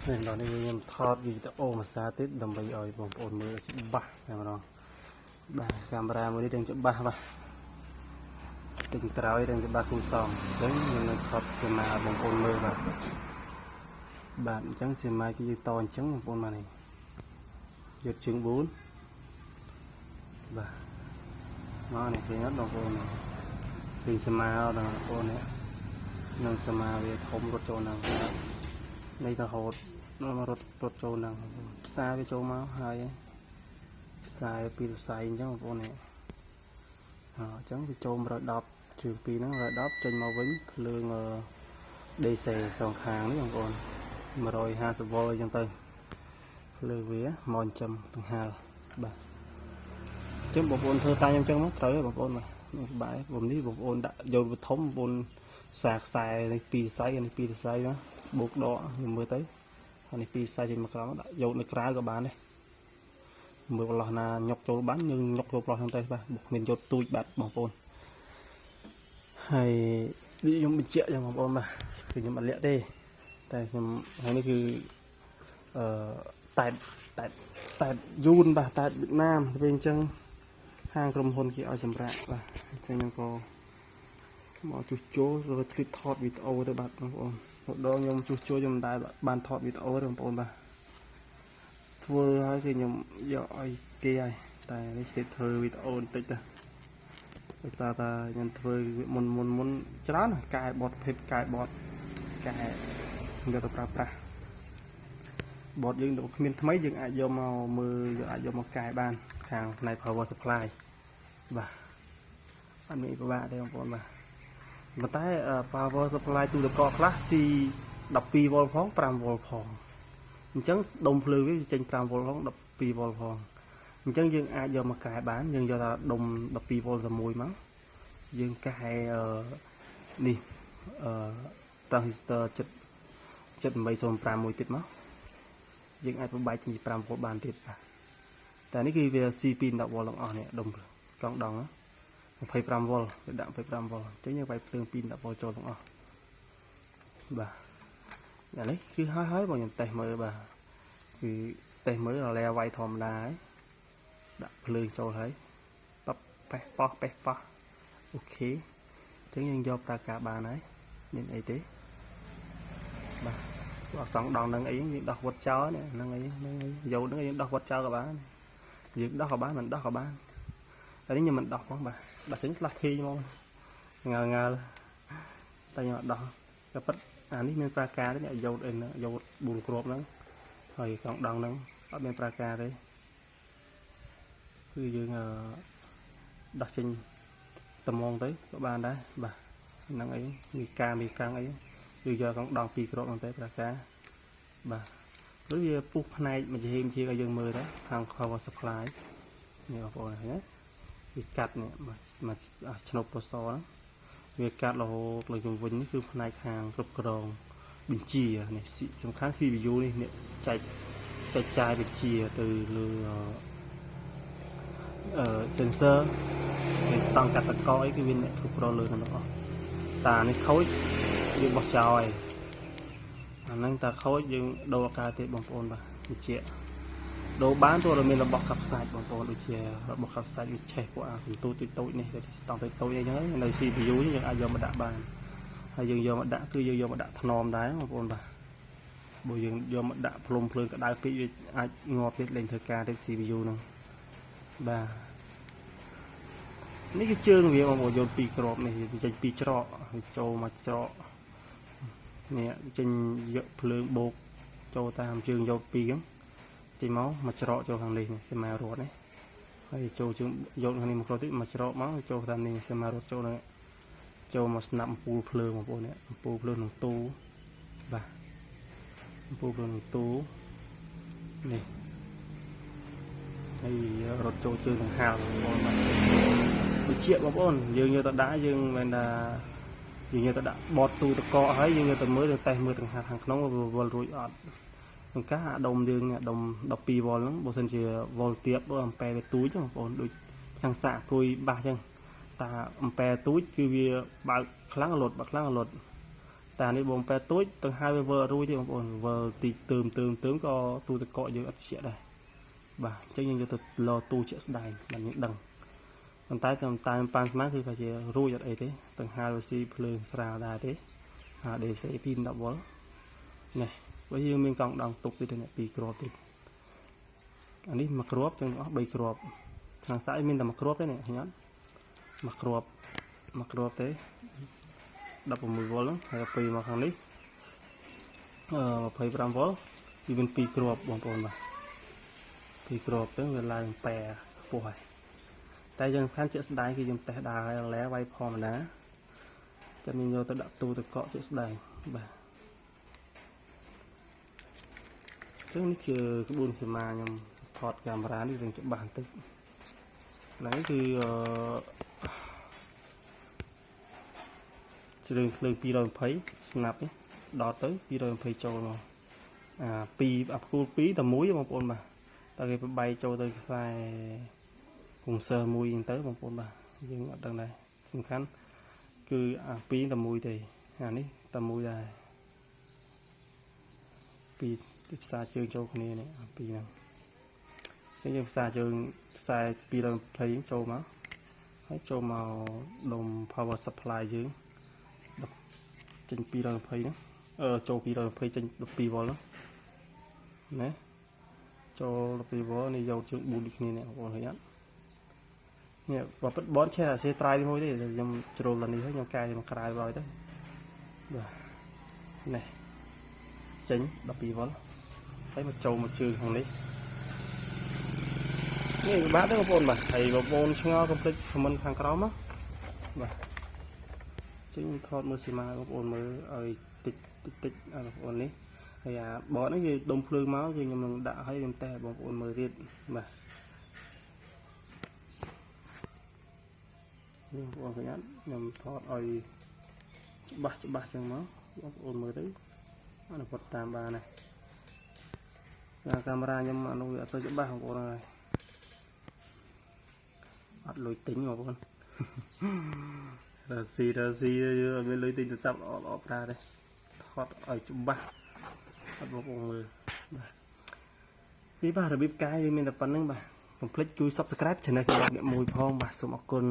nên đó nên em thọt vì ta ôm mà xa tết đầm bầy ơi bông ôn mưa chụp ba này mà nó ba camera mới đi đang chụp ba tình trào ấy đang chụp ba khu sòng đấy nhưng thọt xem mà bông ôn mưa và bạn trắng xem mai cái to trắng bông ôn mà này giật trứng bún và nó này thì nó bông ôn này thì xem mai đó là ôn này nâng xem mai về không có chỗ nào đây là hột nó mà rột trâu nằng xa với trâu máu hai xài pin xài chứ một con này chẳng thì trâu rồi đập trường pin nó rồi đập trên màu vĩnh lương đầy xề sòng hàng đấy con mà rồi 20V trong tay lương vía mòn chầm thằng hà bà chứ một con thơ tay trong chân mất tới một con mà bãi vùng đi một con đã dồn một thống một con sạc xài này pi xài đó buộc đỏ nhưng mới tới này pi xài trên mặt nó đã dồn được ra của bạn này mưa lò là nhọc chỗ bán nhưng nhọc chỗ lò trong tay ba buộc mình dồn tui bạt bằng con hay đi dùng bình triệu cho bằng con mà thì những bạn lẹ đi tại hayคือtại Jun bà tại Việt Nam bên chân hàng cầm hôn kia ở sầm rạ và chânยังcó mỏ chuột chố rồi thịt thọt vịt ô tới bạnបងប្អូនđó nhom chuột chố nhom đạiបានថតវីដេអូបងប្អូនបាទធ្វើឲ្យគឺខ្ញុំយកឲ្យគេហើយតែនេះគេធ្វើវីដេអូបន្តិចទៅដោយសារតែខ្ញុំធ្វើមុនច្រើនកែបត់ភាពកែបត់កែយកទៅប្រើប្រាស់បត់យើងទៅគ្មានថ្មីយើងអាចយកមកមើលយើងអាចយកមកកែបានខាងផ្នែក power supply បាទអត់មានពិបាកទេបងប្អូនបាទប៉ុន្តែ power supply ទូទឹកកកខ្លះ C 12V ផង 5V ផងអញ្ចឹងដុំភ្លើងវាចេញ 5V ផង 12V ផងអញ្ចឹងយើងអាចយកមកកែបានយើងយកថាដុំ 12V តែមួយមកយើងកែនេះtransistor 7805មួយទៀតមកយើងអាចបំបែកជា 5V បានទៀតបាទតែនេះគឺវា C 2 10V ទាំងអស់នេះដុំកង់ដង 25V វាដាក់ 25V អញ្ចឹងយើងវាយភ្លើង 2 10V ចូលទាំងអស់បាទអានេះគឺហើយបងខ្ញុំតេស្តមើលបាទគឺតេស្តមើលឡែវាយធម្មតាហើយដាក់ភ្លើងចូលហើយបបប៉េះប៉ោះអូខេអញ្ចឹងយើងយកប្រើការបានហើយមានអីទេបាទបើកង់ដងនឹងអីយើងដោះវត្តចោលហ្នឹងអីយកហ្នឹងយើងដោះវត្តចោលក៏បានយើងដោះក៏បានមិនដោះក៏បានតែនេះខ្ញុំមិនដោះផងបាទដោះចេញខ្លះធីហ្មងងើតែខ្ញុំអត់ដោះតែប៉ិតអានេះមានប្រើការទេយកអីហ្នឹងយក4គ្រាប់ហ្នឹងហើយកង់ដងហ្នឹងអត់មានប្រើការទេគឺយើងដោះចេញត្មងទៅក៏បានដែរបាទហ្នឹងអីមីកាំងអីគឺយកកង់ដង2គ្រាប់ហ្នឹងទៅប្រើការបាទឬវាពុះផ្នែកមួយជាឲ្យយើងមើលទៅខាង power supply នេះបងប្អូនឃើញទេវាកាត់នេះមកឆ្នូបពណ៌សហ្នឹងវាកាត់រហូតលើជុំវិញនេះគឺផ្នែកខាងគ្រប់គ្រងបញ្ជានេះសំខាន់ CPU នេះចែកចាយបញ្ជាទៅលើ sensor វាស្តង់កាត់តកអីគឺវាអ្នកគ្រប់គ្រងលើទាំងអស់តានេះខូចយើងបោះចោលហើយអាហ្នឹងតាខូចយើងដូរអាការទេបងប្អូនបាទបញ្ជាដូរបានទោះតែមានរបស់កាប់សាច់បងប្អូនដូចជារបស់កាប់សាច់វាឆេះពួកអាទូចនេះស្តង់តូចអីហ្នឹងនៅ CPU នេះយើងអាចយកមកដាក់បានហើយយើងយកមកដាក់គឺយើងយកមកដាក់ថ្នមដែរបងប្អូនបាទបើយើងយកមកដាក់ភ្លុំភ្លើងក្តៅពេកវាអាចងាប់ទៀតលេងធ្វើការទេ CPU ហ្នឹងបាទនេះគឺជើងវាបងប្អូនយក2គ្រាប់នេះវាចេញ2ច្រកចូលមកច្រកនេះចេញយកភ្លើងបូកចូលតាមជើងយក2ហ្នឹងចេញមកច្រកចូលខាងនេះសមារត់នេះហើយចូលជើងយកខាងនេះមកគ្រាប់ទៀតមកច្រកមកចូលតាមនេះសមារត់ចូលនេះចូលមកស្នាប់អំពូលភ្លើងបងប្អូននេះអំពូលភ្លើងក្នុងទូបាទអំពូលភ្លើងក្នុងទូនេះហើយរត់ចូលជើងដង្ហើមបងប្អូនបាទវិជាបងប្អូនយើងយកទៅដាក់យើងមិនថាយើងយកទៅដាក់បតទូតកកហើយយើងយកទៅមើលទៅតេស្តមើលដង្ហើមខាងក្នុងវល់រួចអត់បង្កាអាដុំយើងអាដុំ 12V ហ្នឹងបើសិនជាវ៉ុលទាបបើអំប៉ែវាទូចបងប្អូនដូចខាងសាកគួយបាសអញ្ចឹងតាអំប៉ែទូចគឺវាបើកខ្លាំងលត់បើខ្លាំងលត់ តានេះបងប៉ែទួយទាំងហើយវើរួយទេបងប្អូនវើទីទើមក៏ទូទឹកកកយើងអត់ជាដែរបាទអញ្ចឹងយើងយកទៅលទូជាក់ស្ដែងបានយើងដឹងប៉ុន្តែតាមប៉ានស្មានគឺថាជារួយអត់អីទេទាំងហើយវាស៊ីភ្លើងស្រាលដែរទេDC 210 V នេះបើយើងមានកង់ដងទុកទៀតនេះ2គ្រាប់ទៀតអានេះមួយគ្រាប់ចឹងអស់3គ្រាប់ខាងស្ដាយមានតែមួយគ្រាប់ទេនេះឃើញអត់មួយគ្រាប់ទេ16 V ហ្នឹងហើយពីមកខាងនេះ25 V វាមាន2គ្រាប់បងប្អូនបាទ2គ្រាប់ទៅវាឡើងប៉ែខ្ពស់ហើយតែយើងខាងជាក់ស្ដែងគឺយើងតេស្តដើរហើយឡែវាយធម្មតាចាំយើងយកទៅដាក់ទូទឹកកកជាក់ស្ដែងបាទចឹងនេះគឺក្បួនសមាខ្ញុំថតកាមេរ៉ានេះរឿងច្បាស់បន្តិចហ្នឹងគឺជ្រឿងភ្លើង220ស្នាប់នេះដតទៅ220ចូលមក2អាផ្គូល2តែមួយបងប្អូនបាទតែគេបបែកចូលទៅខ្សែកុងសឺមួយហ្នឹងទៅបងប្អូនបាទយើងអត់ដឹងដែរសំខាន់គឺអា2តែមួយទេអានេះតែមួយដែរ2ទីផ្សារជើងចូលគ្នានេះអា2ហ្នឹងចឹងយើងផ្សារជើងខ្សែ220ចូលមកហើយចូលមកដុំ power supply យើងចេញ220ហ្នឹងចូល220ចេញ12 V ហ្នឹងណាចូល12 V នេះយកជើង4ដូចគ្នានេះបងប្អូនឃើញអត់នេះបើពិតបនឆេះអាសេត្រៃមួយទេខ្ញុំជ្រុលដល់នេះហើយខ្ញុំកែមកក្រៅហើយទៅបាទនេះចេញ12 V ហើយមកចូលមកជើងខាងនេះនេះបាទទេបងប្អូនបាទហើយបងប្អូនឆ្ងល់កុំភ្លេច comment ខាងក្រោមណាបាទចេញថតមើលសីមាបងប្អូនមើលឲ្យតិចបងប្អូននេះហើយអាបតនេះគេដុំភ្លើងមកខ្ញុំនឹងដាក់ឲ្យខ្ញុំតេស្តបងប្អូនមើលទៀតបាទនេះបងប្អូនឃើញអត់ខ្ញុំថតឲ្យច្បាស់ចឹងមកបងប្អូនមើលទៅអនុវត្តតាមបានណាកាមេរ៉ាខ្ញុំអានោះវាអត់សូវច្បាស់បងប្អូនហើយអត់លុយទិញបងប្អូនរស៊ីអត់មានលុយទិញទូរស័ព្ទល្អប្រើទេថតឲ្យច្បាស់អត់បងប្អូនមើលបាទពីបាទរបៀបកាយវាមានតែប៉ុណ្្នឹងបាទកុំភ្លេចជួយ Subscribe ឆានែលរបស់អ្នកមួយផងបាទសូមអរគុណ